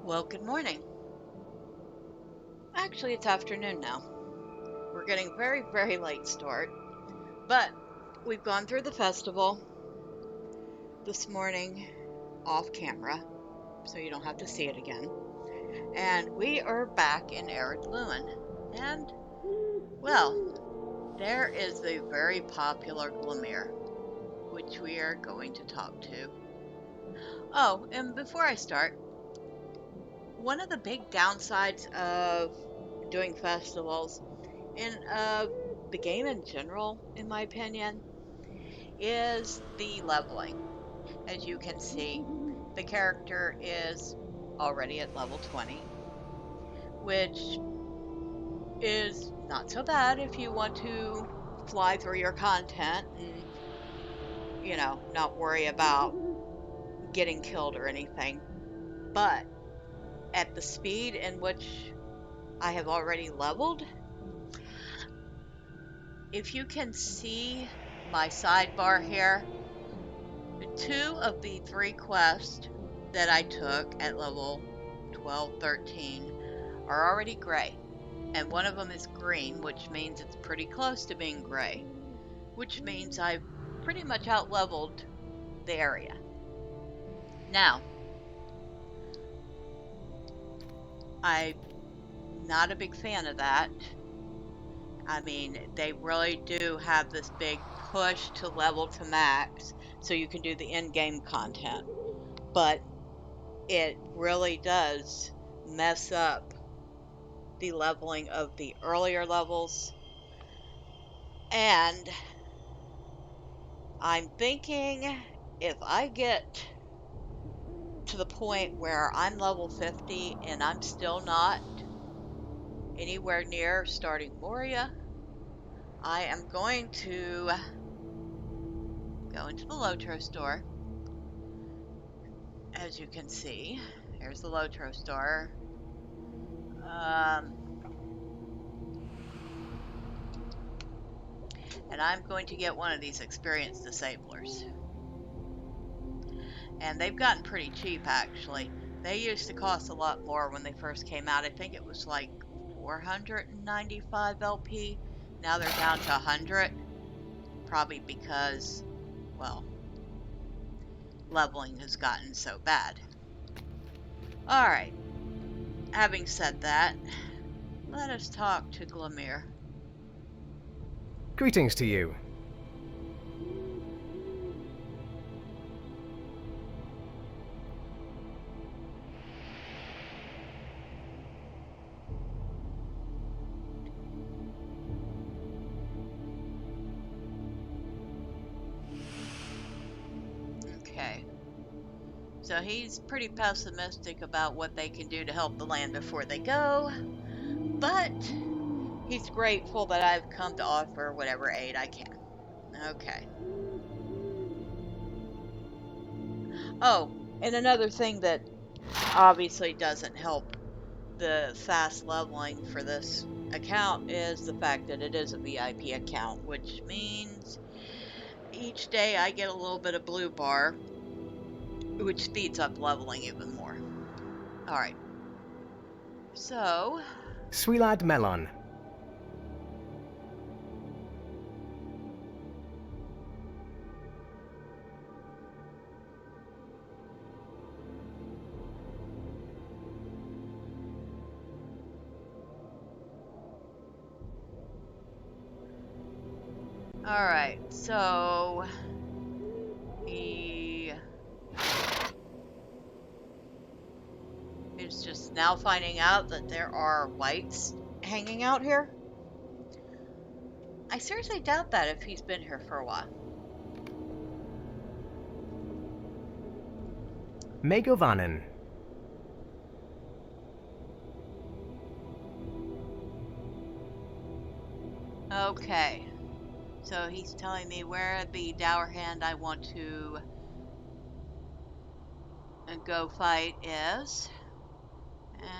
Well, good morning. Actually, it's afternoon now. We're getting very, very late start, but we've gone through the festival this morning off camera, so you don't have to see it again. And we are back in Ered Luin. And, well, there is the very popular Glamir, which we are going to talk to. Oh, and before I start, one of the big downsides of doing festivals and the game in general, in my opinion, is the leveling. As you can see, the character is already at level 20, which is not so bad if you want to fly through your content and, not worry about getting killed or anything. But at the speed in which I have already leveled, if you can see my sidebar here, 2 of the 3 quests that I took at level 12, 13 are already gray. And one of them is green, which means it's pretty close to being gray, which means I've pretty much out-leveled the area. Now, I'm not a big fan of that. I mean, they really do have this big push to level to max so you can do the in-game content. But it really does mess up the leveling of the earlier levels. And I'm thinking if I get to the point where I'm level 50 and I'm still not anywhere near starting Moria, I am going to go into the LOTRO store. As you can see, here's the LOTRO store. And I'm going to get one of these experience disablers. And they've gotten pretty cheap, actually. They used to cost a lot more when they first came out. I think it was like 495 LP. Now they're down to 100. Probably because, well, leveling has gotten so bad. Alright. Having said that, let us talk to Glamir. Greetings to you. Okay. So he's pretty pessimistic about what they can do to help the land before they go, but he's grateful that I've come to offer whatever aid I can. Okay. Oh, and another thing that obviously doesn't help the fast leveling for this account is the fact that it is a VIP account, which means each day I get a little bit of blue bar, which speeds up leveling even more. Alright. So... Swilad Melon. Alright, so... he... is just now finding out that there are wights hanging out here? I seriously doubt that if he's been here for a while. Megovanen. Okay. So he's telling me where the Dourhand I want to go fight is.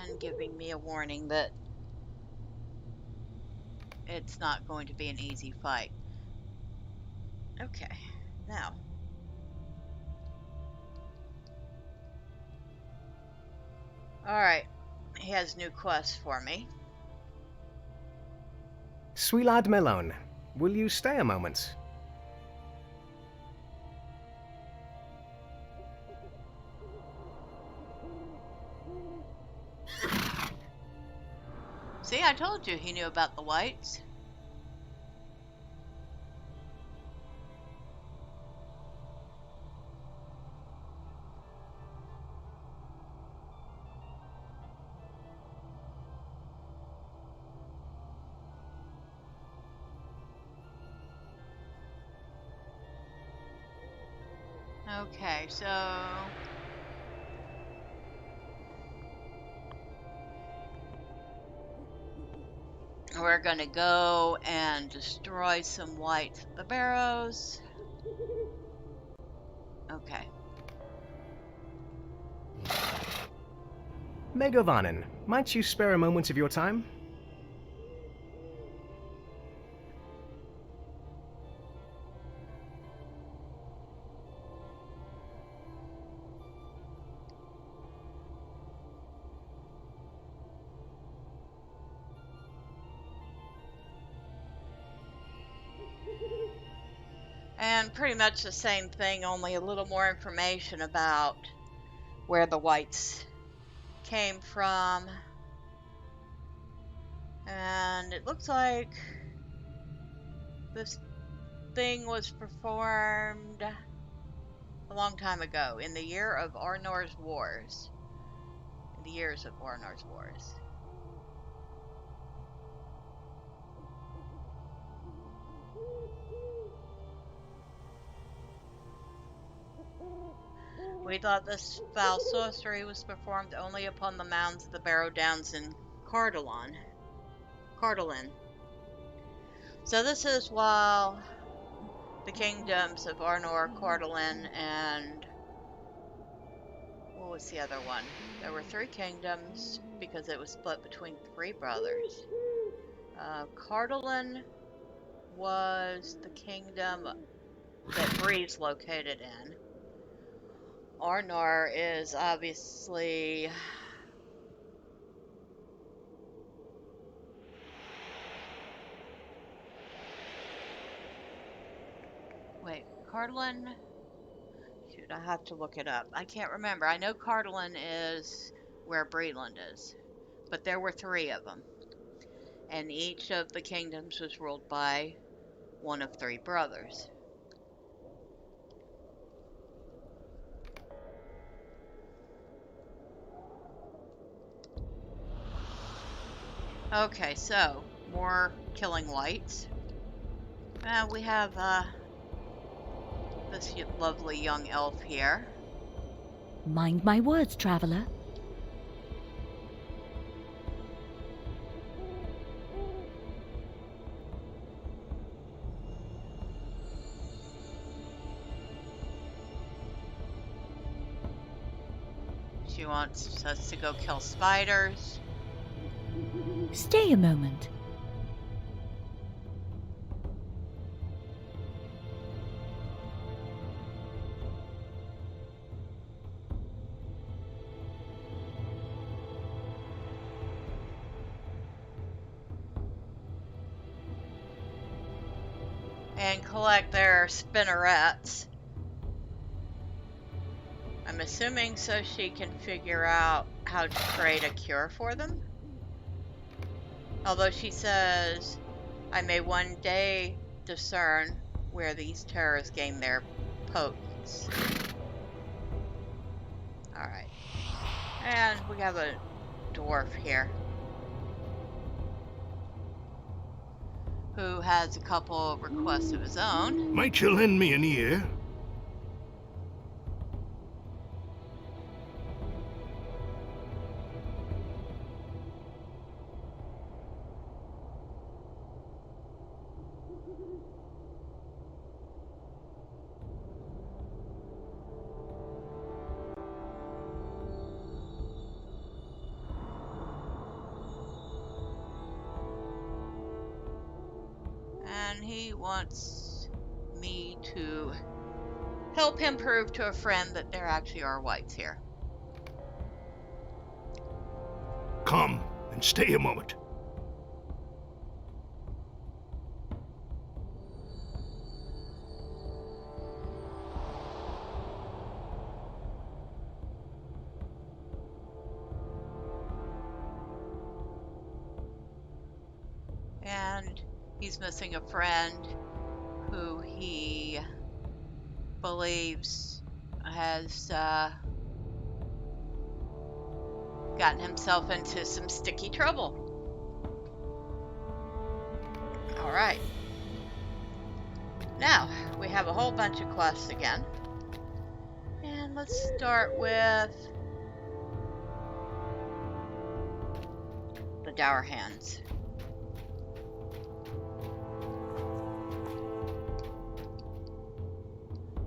And giving me a warning that it's not going to be an easy fight. Okay. Now. Alright, he has new quests for me. Swilad Melon, will you stay a moment? See, I told you he knew about the wights. Okay, so we're gonna go and destroy some wights at the barrows. Okay. Megovanen, might you spare a moment of your time? And pretty much the same thing, only a little more information about where the wights came from. And it looks like this thing was performed a long time ago, in the year of Arnor's wars. In the years of Arnor's wars. We thought this foul sorcery was performed only upon the mounds of the Dourhands and Cardolan. So this is while the kingdoms of Arnor, Cardolan, and what was the other one? There were 3 kingdoms because it was split between 3 brothers. Cardolan was the kingdom that Bree's located in. Arnor is obviously wait, Cardolan? Shoot, I have to look it up. I can't remember. I know Cardolan is where Breland is, but there were 3 of them, and each of the kingdoms was ruled by one of 3 brothers. Okay, so more killing wights. We have this lovely young elf here. Mind my words, traveler. She wants us to go kill spiders. Stay a moment. And collect their spinnerets. I'm assuming so she can figure out how to create a cure for them. Although she says, I may one day discern where these terrors gain their potence. Alright. And we have a dwarf here who has a couple of requests of his own. Might you lend me an ear? And he wants me to help him prove to a friend that there actually are wights here. come and stay a moment. And he's missing a friend who he believes has gotten himself into some sticky trouble. Alright. Now, we have a whole bunch of quests again. And let's start with the Dourhands.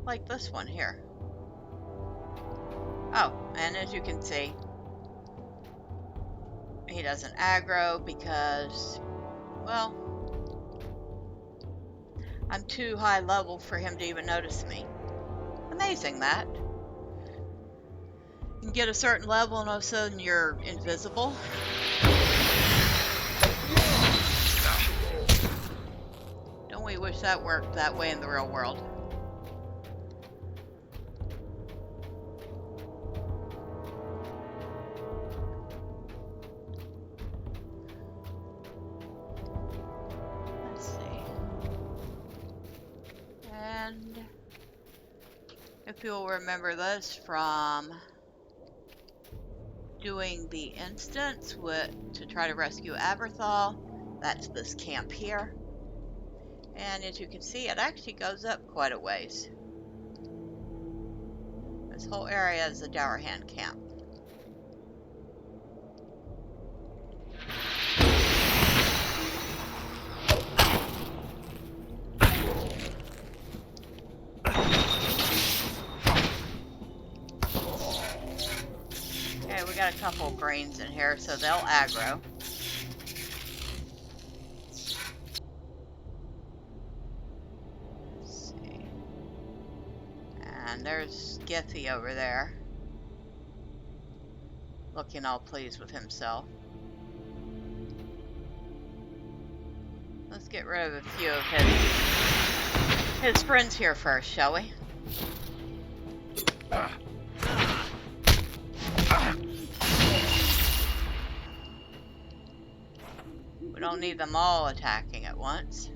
Like this one here. Oh, and as you can see, he doesn't aggro because, well, I'm too high level for him to even notice me. Amazing that. You can get a certain level and all of a sudden you're invisible. Don't we wish that worked that way in the real world? If you'll remember this from doing the instance to try to rescue Aberthal, that's this camp here. And as you can see, it actually goes up quite a ways. This whole area is a Dourhand camp. We got a couple of greens in here, so they'll aggro. Let's see. And there's Githy over there, looking all pleased with himself. Let's get rid of a few of his friends here first, shall we? We don't need them all attacking at once.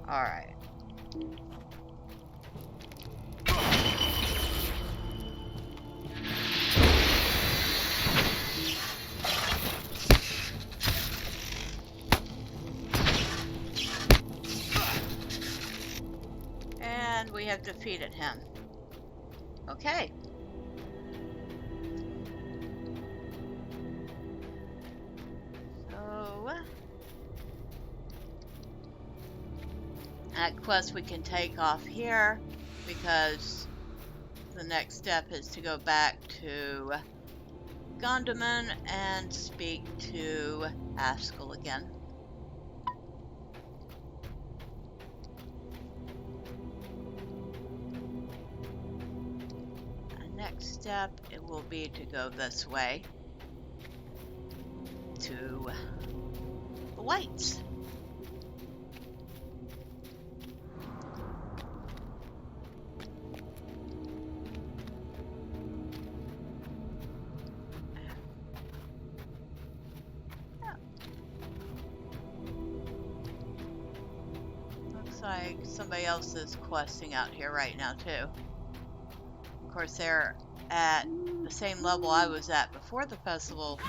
All right. And we have defeated him. Okay. So that quest we can take off here because the next step is to go back to Gondomar and speak to Haskell again. Next step, it will be to go this way to the wights. Looks like somebody else is questing out here right now too. Of course, they're at the same level I was at before the festival.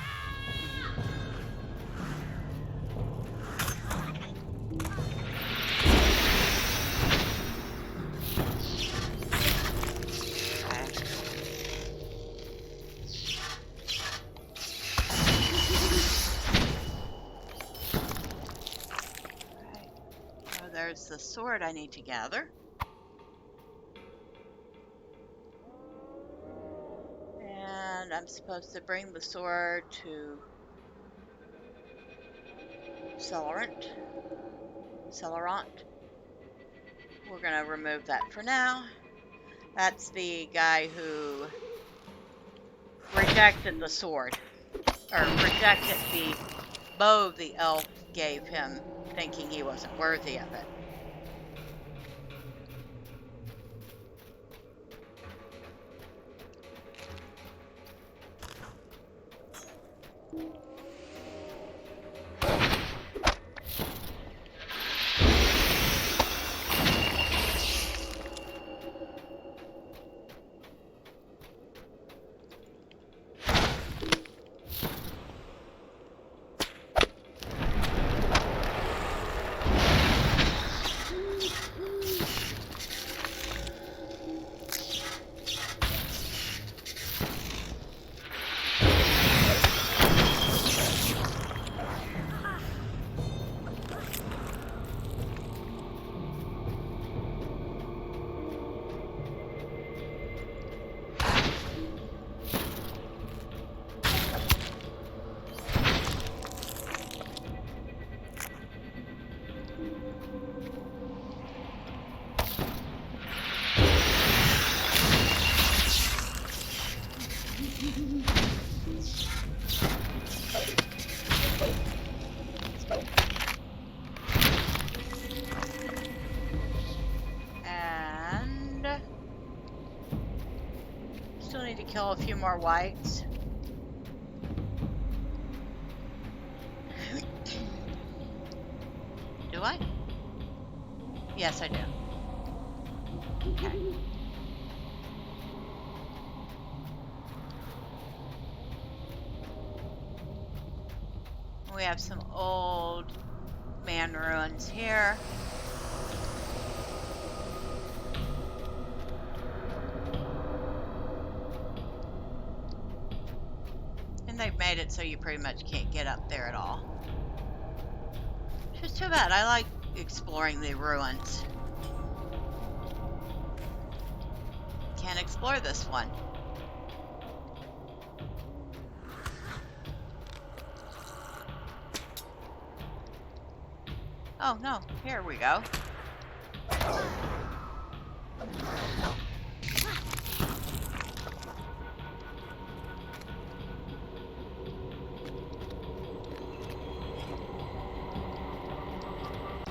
So there's the sword I need to gather. And I'm supposed to bring the sword to Celerant. We're gonna remove that for now. That's the guy who rejected the sword, or rejected the bow the elf gave him, thinking he wasn't worthy of it. Still need to kill a few more wights. Do I? Yes, I do. Okay. We have some old man ruins here. And they've made it so you pretty much can't get up there at all. Which is too bad. I like exploring the ruins. Can't explore this one. Oh no, here we go.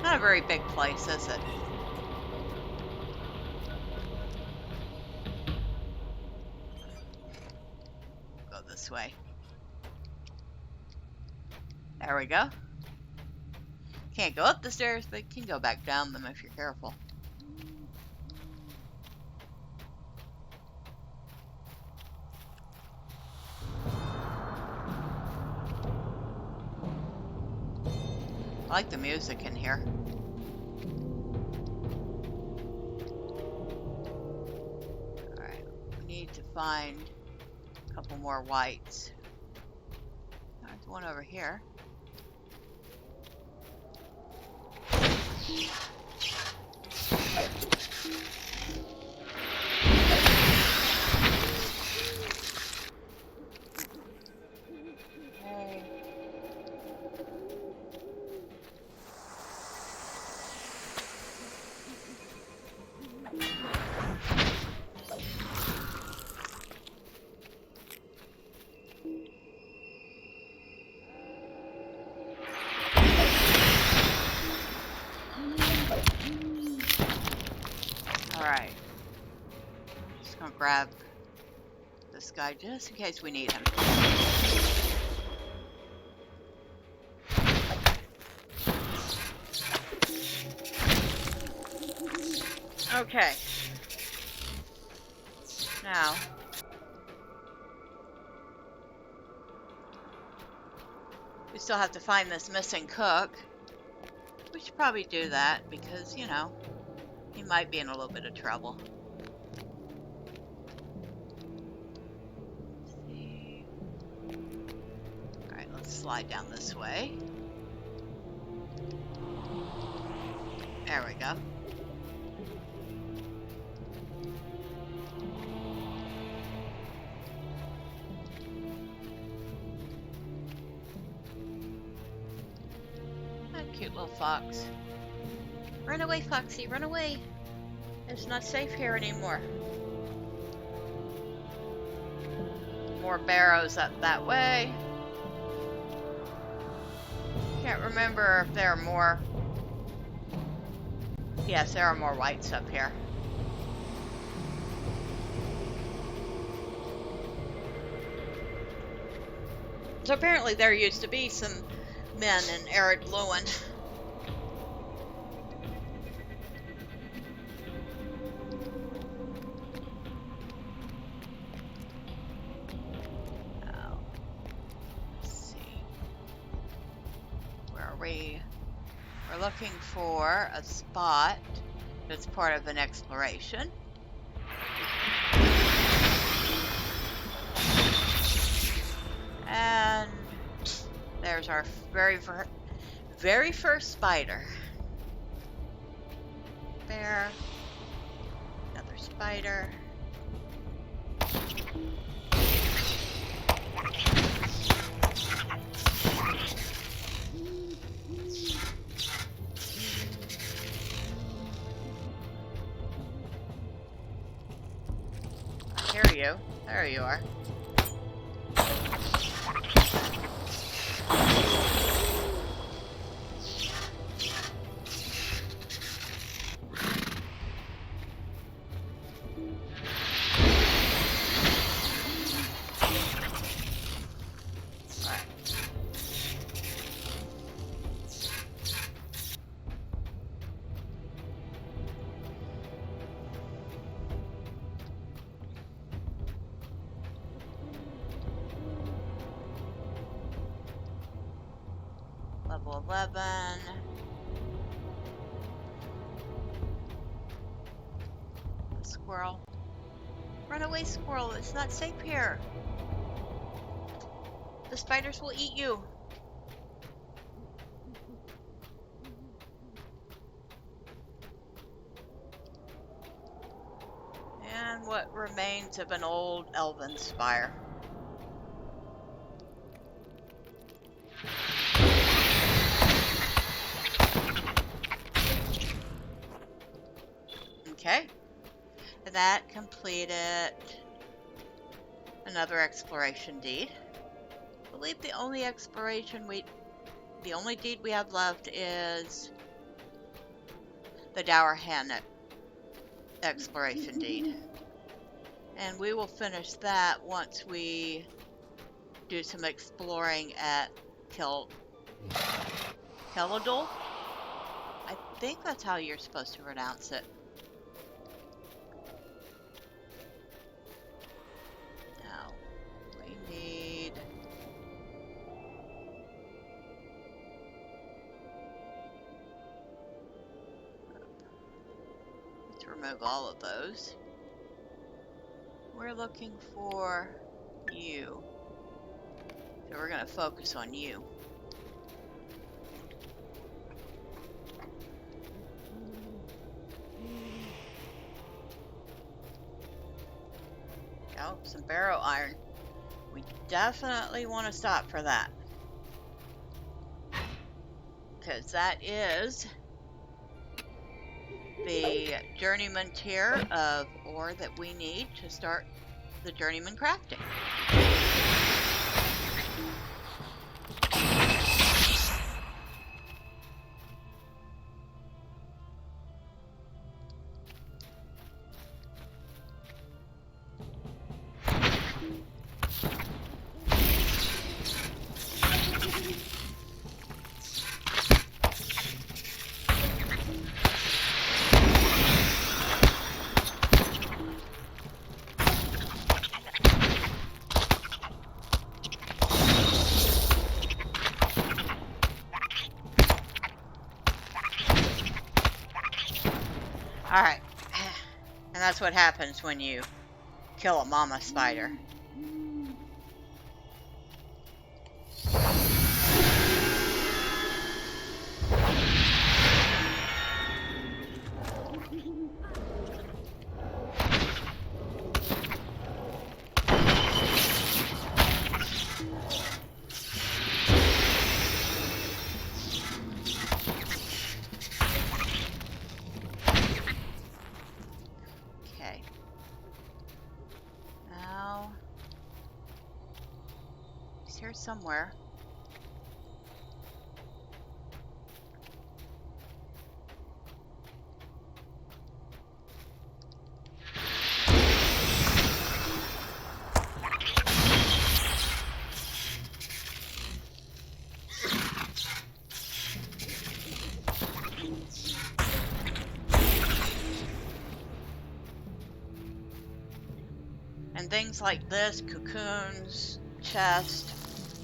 Not a very big place, is it? Go this way. There we go. Can't go up the stairs, but you can go back down them if you're careful. I like the music in here. Alright, we need to find a couple more wights. There's one over here. Alright. Just gonna grab this guy just in case we need him. Okay. Now. We still have to find this missing cook. We should probably do that because, you know, he might be in a little bit of trouble. Let's see. Alright, let's slide down this way. There we go. cute little fox. Run away, Foxy, run away. It's not safe here anymore. More barrows up that way. Can't remember if there are more. Yes, there are more wights up here. So apparently there used to be some men in Ered Luin. Oh, let's see. Where are we? We're looking for a spot that's part of an exploration. And there's our very first spider. There. Another spider. I hear you. There you are. Level 11. A squirrel. Run away, squirrel. It's not safe here. The spiders will eat you. And what remains of an old elven spire. Okay, that completed another exploration deed. I believe the only deed we have left is the Dourhands exploration deed. And we will finish that once we do some exploring at Cardolan. I think that's how you're supposed to pronounce it. Now, we need... Let's remove all of those. We're looking for you. So we're going to focus on you. Oh, some barrow iron. We definitely want to stop for that. Because that is the journeyman tier of ore that we need to start the journeyman crafting. Alright, and that's what happens when you kill a mama spider. here somewhere. And things like this, cocoons, chest,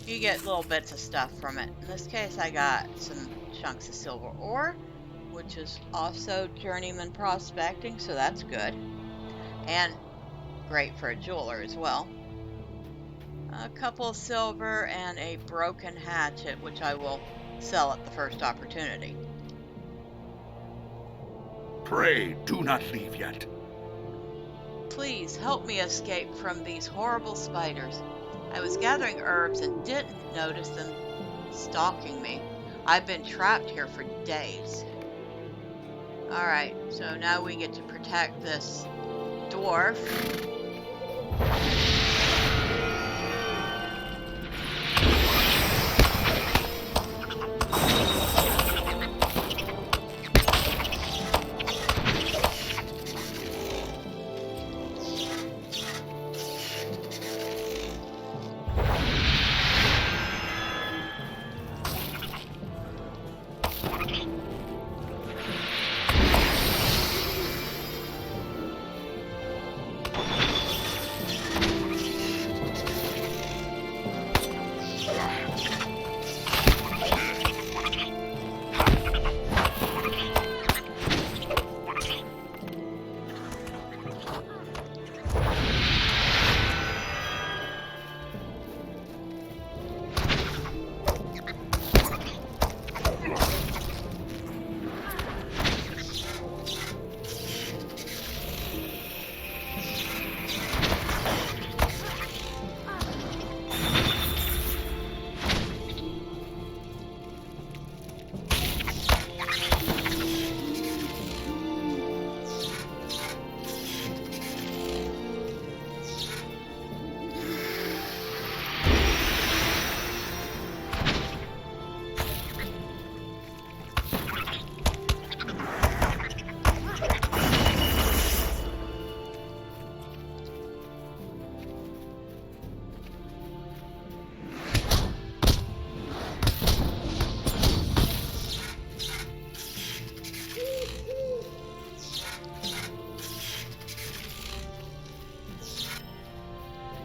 you get little bits of stuff from it. In this case, I got some chunks of silver ore, which is also journeyman prospecting, so that's good. And great for a jeweler as well. A couple of silver and a broken hatchet, which I will sell at the first opportunity. Pray, do not leave yet. Please help me escape from these horrible spiders. I was gathering herbs and didn't notice them stalking me. I've been trapped here for days. Alright, so now we get to protect this dwarf.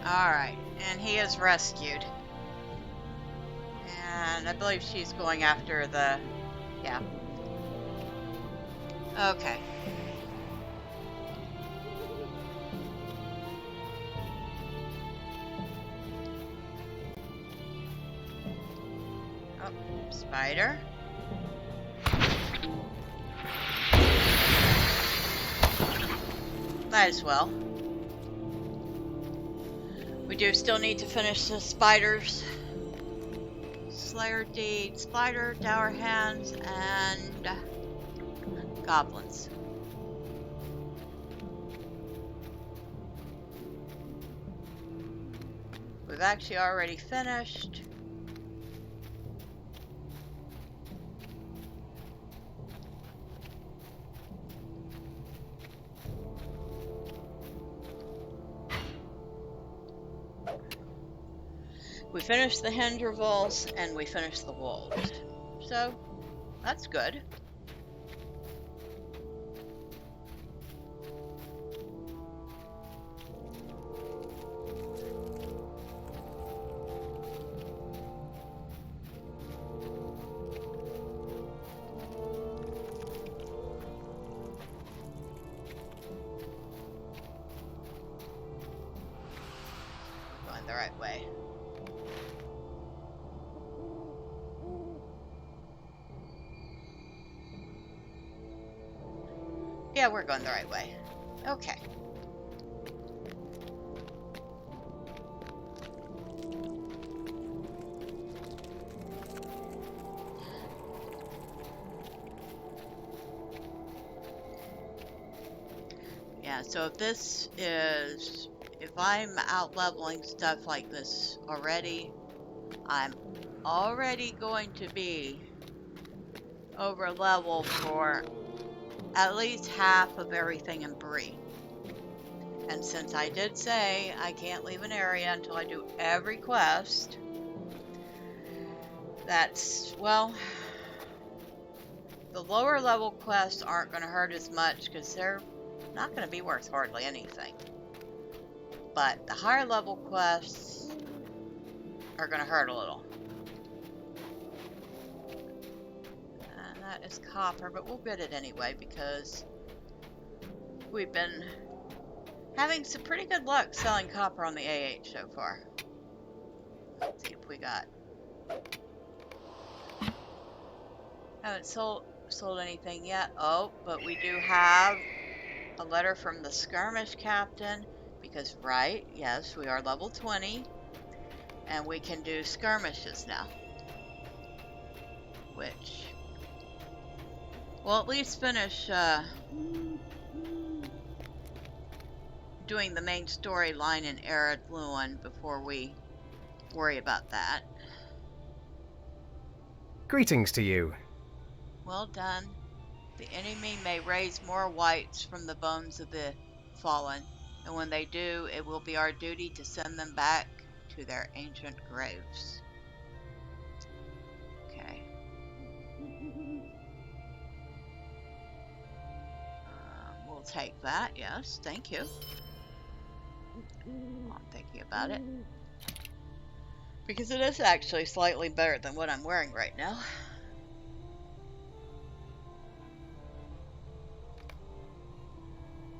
Alright, and he is rescued. And I believe she's going after the... yeah. Okay. Oh, spider. Might as well. We do still need to finish the spiders. Slayer Deed, Spider, Dourhands, and Goblins. We've actually already finished. We finished the Hindravals, and we finished the wolves. So, that's good. Going the right way. Yeah, we're going the right way. Okay. Yeah, so if I'm out leveling stuff like this already, I'm already going to be over level for at least half of everything in Bree. And since I did say I can't leave an area until I do every quest, that's, well, the lower level quests aren't going to hurt as much because they're not going to be worth hardly anything. But the higher level quests are going to hurt a little. And that is copper, but we'll get it anyway because we've been having some pretty good luck selling copper on the AH so far. Let's see if we got... Haven't sold anything yet. Oh, but we do have a letter from the skirmish captain because, right, yes, we are level 20 and we can do skirmishes now, which we'll at least finish doing the main storyline in Ered Luin before we worry about that. Greetings to you. Well done. The enemy may raise more wights from the bones of the fallen, and when they do, it will be our duty to send them back to their ancient graves. Okay. We'll take that, yes, thank you. I'm thinking about it. Because it is actually slightly better than what I'm wearing right now.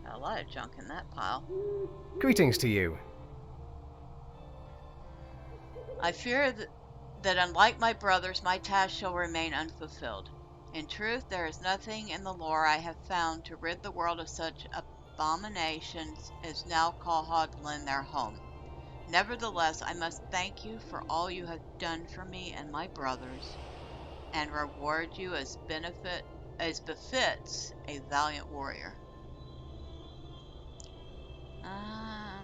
Got a lot of junk in that pile. Greetings to you. I fear that unlike my brothers, my task shall remain unfulfilled. In truth, there is nothing in the lore I have found to rid the world of such abominations as now call Cardolan their home. Nevertheless, I must thank you for all you have done for me and my brothers, and reward you as befits a valiant warrior. I'll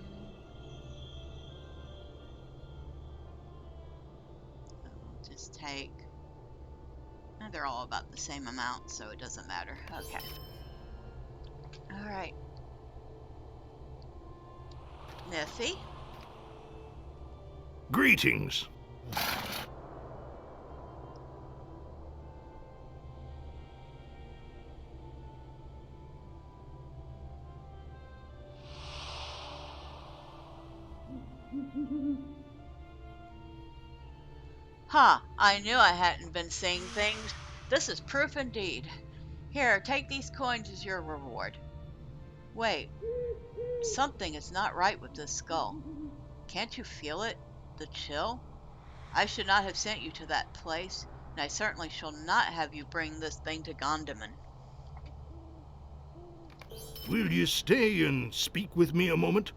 just take... They're all about the same amount, so it doesn't matter. Okay. Alright. Nifty. Greetings. Huh, I knew I hadn't been seeing things. This is proof indeed. Here, take these coins as your reward. Wait, something is not right with this skull. Can't you feel it? The chill? I should not have sent you to that place, and I certainly shall not have you bring this thing to Gondaman. Will you stay and speak with me a moment?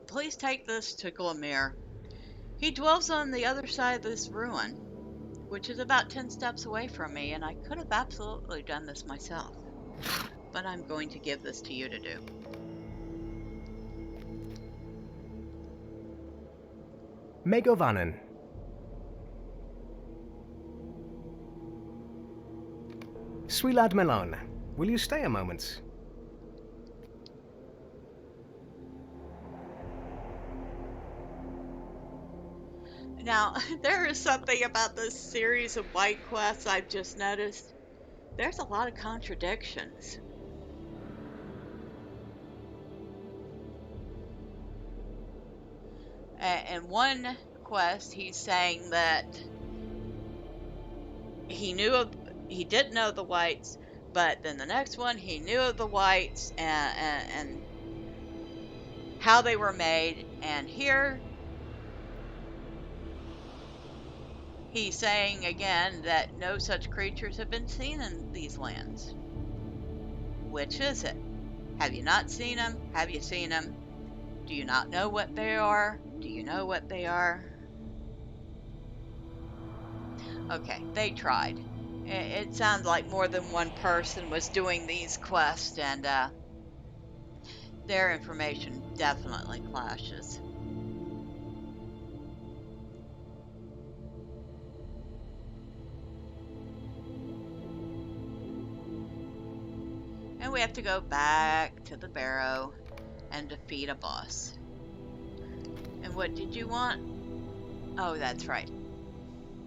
Please take this to Glamir. He dwells on the other side of this ruin, which is about 10 steps away from me, and I could have absolutely done this myself. But I'm going to give this to you to do. Megovanen. Swilad Melon, will you stay a moment? Now, there is something about this series of white quests I've just noticed. There's a lot of contradictions. In one quest, he's saying that he didn't know the wights, but then the next one, he knew of the wights and how they were made, and here he's saying again that no such creatures have been seen in these lands. Which is it? Have you not seen them? Have you seen them? Do you not know what they are? Do you know what they are? Okay, they tried. It sounds like more than one person was doing these quests, and their information definitely clashes. And we have to go back to the barrow and defeat a boss. And what did you want? Oh, that's right.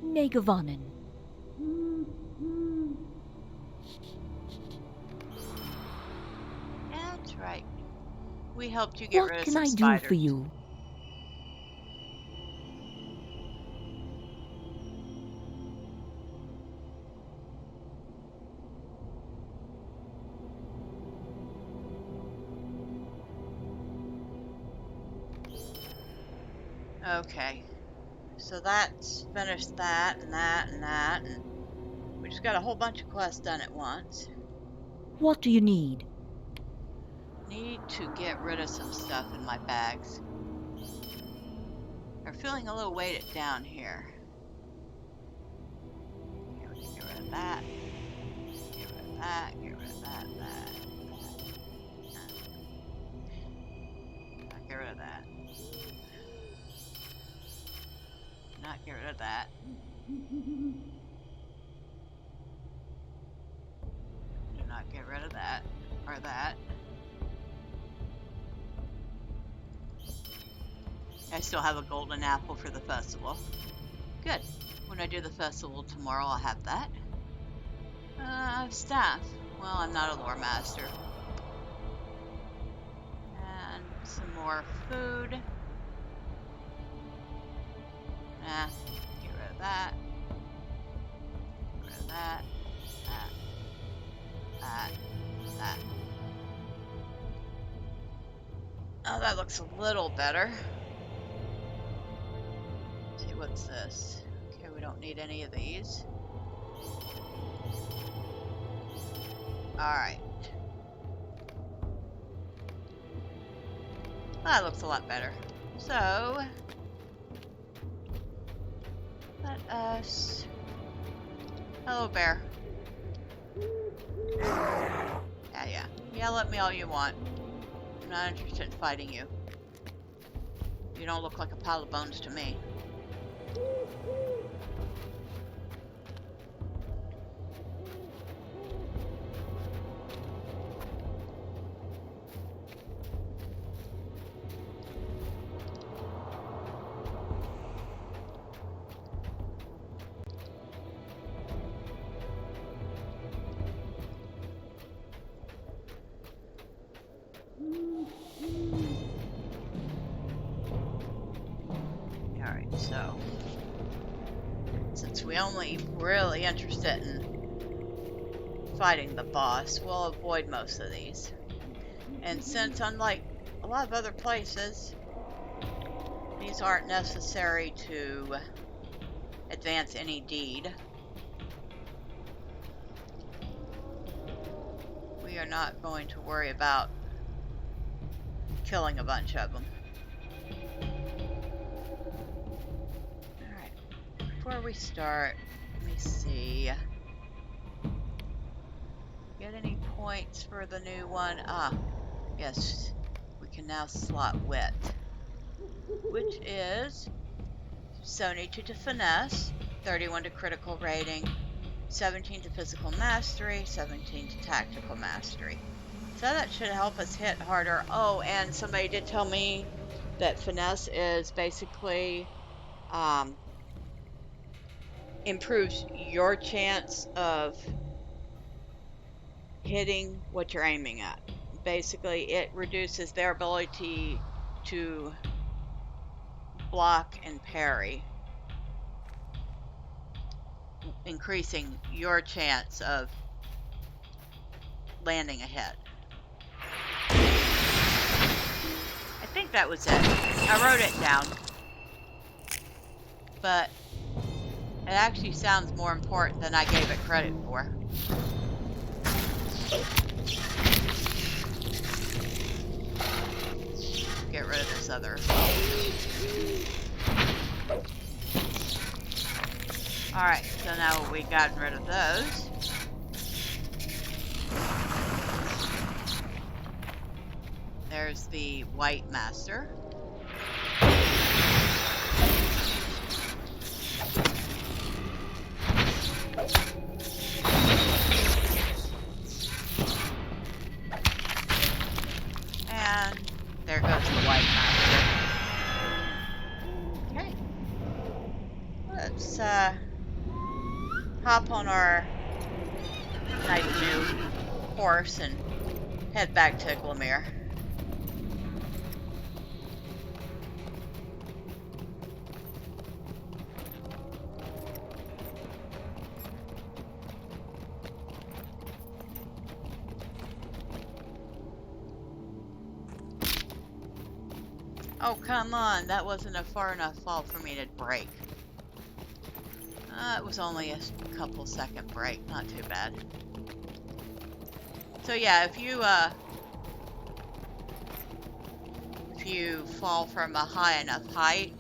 Negavanen. That's right. We helped you get rid What of can some I spiders. do for you? Okay. So that's finished that and that and that, and we just got a whole bunch of quests done at once. What do you need? Need to get rid of some stuff in my bags. They're feeling a little weighted down here. Okay, we can get rid of that. Get rid of that. Get rid of that. Not get rid of that. Not get rid of that. Do not get rid of that or that. I still have a golden apple for the festival. Good. When I do the festival tomorrow, I'll have that. Staff. Well, I'm not a lore master. And some more food. Get rid of that. Get rid of that. That. Oh, that looks a little better. Let's see, what's this? Okay, we don't need any of these. Alright. That looks a lot better. So, let us... Hello, bear. Yeah. Yell at me all you want. I'm not interested in fighting you. You don't look like a pile of bones to me. Alright, so since we only really interested in fighting the boss, we'll avoid most of these. And since unlike a lot of other places, these aren't necessary to advance any deed, we are not going to worry about killing a bunch of them. Alright, before we start, let me see. Get any points for the new one? Ah, yes, we can now slot wit, which is 72 to finesse, 31 to critical rating, 17 to physical mastery, 17 to tactical mastery. So that should help us hit harder. Oh, and somebody did tell me that finesse is basically improves your chance of hitting what you're aiming at. Basically, it reduces their ability to block and parry, increasing your chance of landing a hit. I think that was it. I wrote it down, but it actually sounds more important than I gave it credit for. Get rid of this other. Alright, so now we've gotten rid of those. There's the White Master. And there goes the White Master. Okay. Let's hop on our nice new horse and head back to Glamir. Oh, come on. That wasn't a far enough fall for me to break. It was only a couple second break. Not too bad. So yeah, if you fall from a high enough height,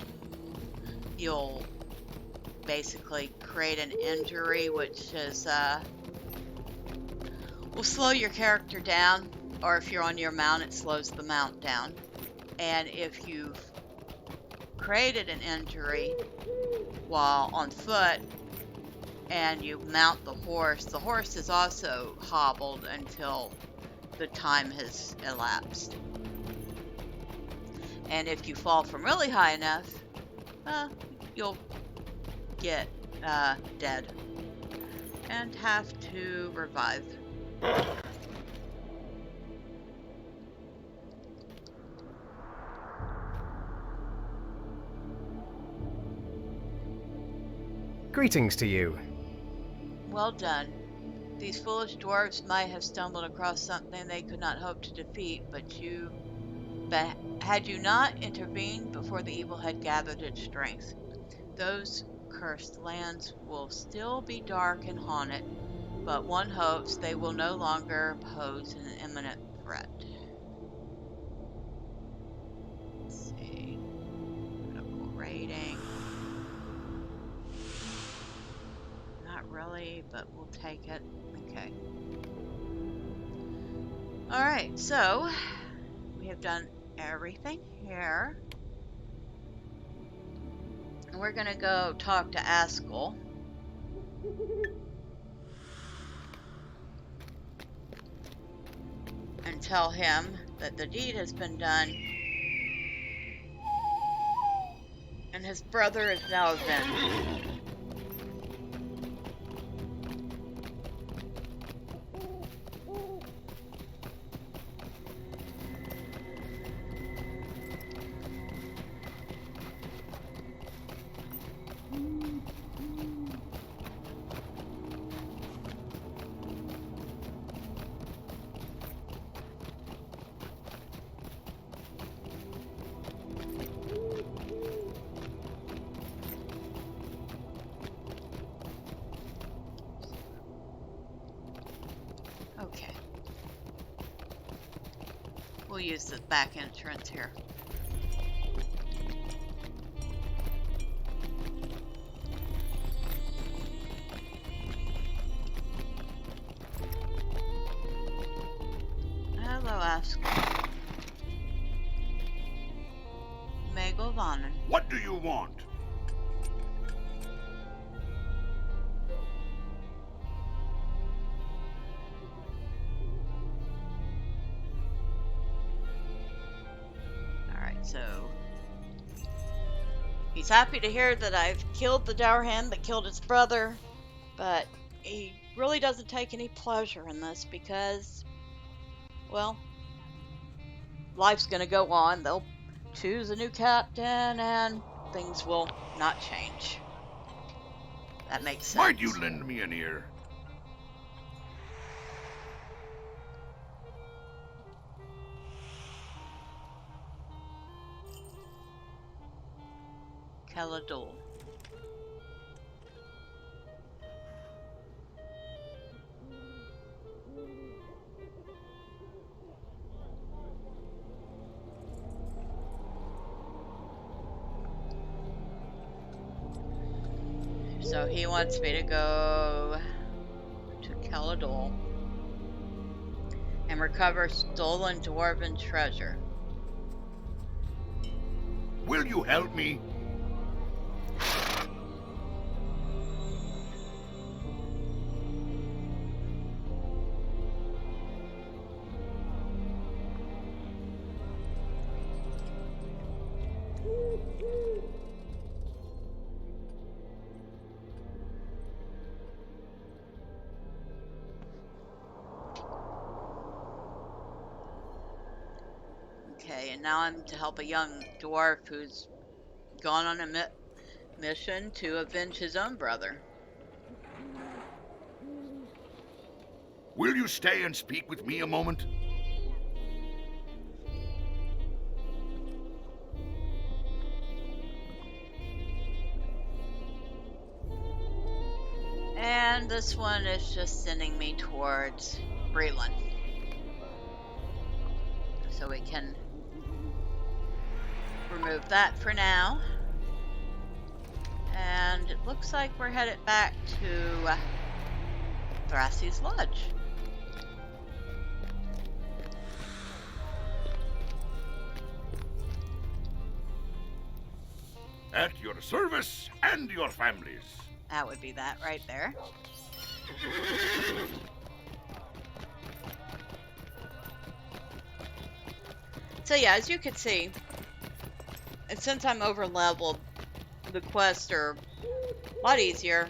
you'll basically create an injury, which is will slow your character down, or if you're on your mount, it slows the mount down. And if you've created an injury while on foot and you mount the horse is also hobbled until the time has elapsed. And if you fall from really high enough, you'll get dead and have to revive. Greetings to you. Well done. These foolish dwarves might have stumbled across something they could not hope to defeat, but had you not intervened before the evil had gathered its strength, those cursed lands will still be dark and haunted, but one hopes they will no longer pose an imminent threat. Let's see. Critical rating. Not really, but we'll take it. Okay. Alright, so we have done everything here. And we're gonna go talk to Askel. And tell him that the deed has been done. And his brother is now avenged. Okay. We'll use the back entrance here. Hello, Askel. Megovanen. What do you want? So he's happy to hear that I've killed the Dourhand that killed his brother, but he really doesn't take any pleasure in this because, well, life's gonna go on. They'll choose a new captain and things will not change. That makes sense. Why'd you lend me an ear? Cardolan. So he wants me to go to Cardolan and recover stolen dwarven treasure. Will you help me? Okay, and now I'm to help a young dwarf who's gone on a mission to avenge his own brother. Will you stay and speak with me a moment? And this one is just sending me towards Breland. So we can remove that for now. And it looks like we're headed back to Thrassy's Lodge. At your service and your families. That would be that right there. So yeah, as you can see, and since I'm over leveled, the quests are a lot easier,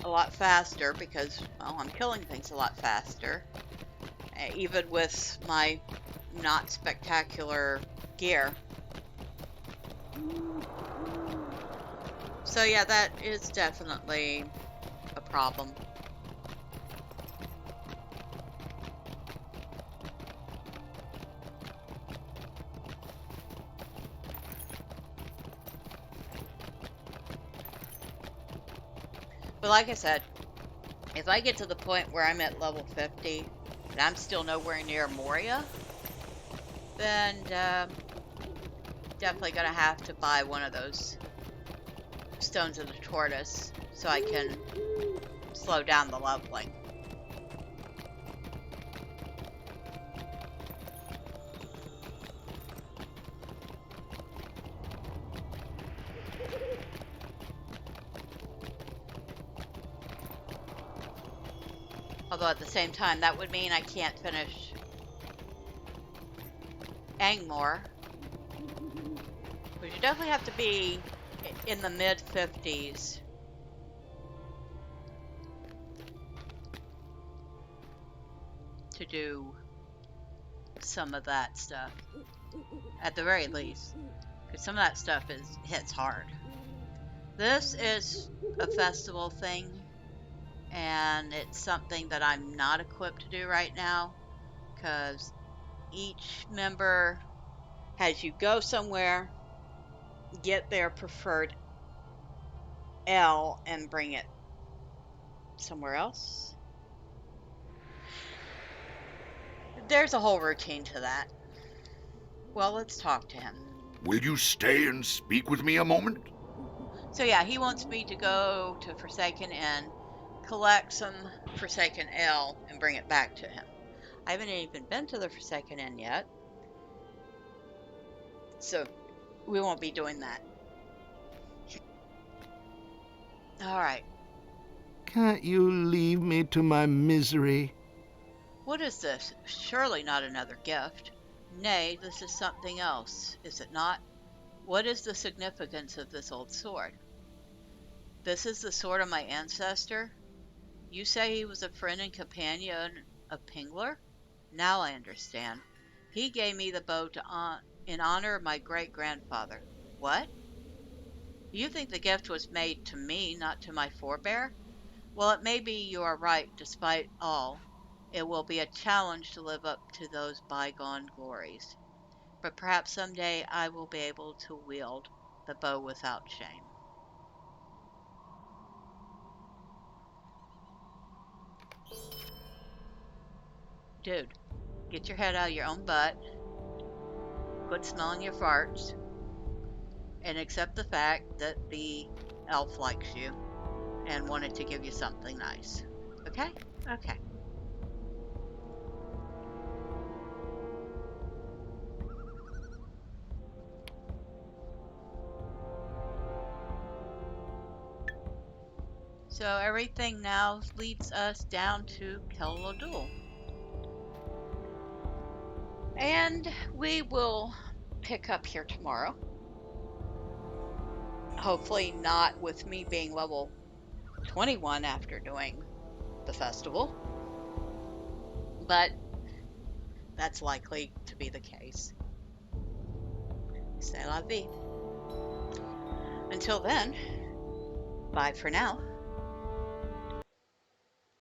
a lot faster, because, well, I'm killing things a lot faster. Even with my not spectacular gear. So yeah, that is definitely a problem. But like I said, if I get to the point where I'm at level 50 and I'm still nowhere near Moria, then definitely gonna have to buy one of those Stones of the Tortoise so I can slow down the leveling. Although at the same time, that would mean I can't finish Angmor. But you definitely have to be in the mid-50s to do some of that stuff. At the very least. Because some of that stuff hits hard. This is a festival thing. And it's something that I'm not equipped to do right now, because each member has you go somewhere, get their preferred L, and bring it somewhere else. There's a whole routine to that. Well, let's talk to him. Will you stay and speak with me a moment? So yeah, he wants me to go to Forsaken Inn, collect some Forsaken L, and bring it back to him. I haven't even been to the Forsaken Inn yet, so we won't be doing that. Alright. Can't you leave me to my misery? What is this? Surely not another gift. Nay, this is something else, is it not? What is the significance of this old sword? This is the sword of my ancestor? You say he was a friend and companion of Pingler? Now I understand. He gave me the bow in honor of my great-grandfather. What? You think the gift was made to me, not to my forebear? Well, it may be you are right. Despite all, it will be a challenge to live up to those bygone glories. But perhaps someday I will be able to wield the bow without shame. Dude, get your head out of your own butt, quit smelling your farts, and accept the fact that the elf likes you and wanted to give you something nice. Okay? Okay. So everything now leads us down to Kel-Lodul. And we will pick up here tomorrow. Hopefully not with me being level 21 after doing the festival. But that's likely to be the case. C'est la vie. Until then, bye for now.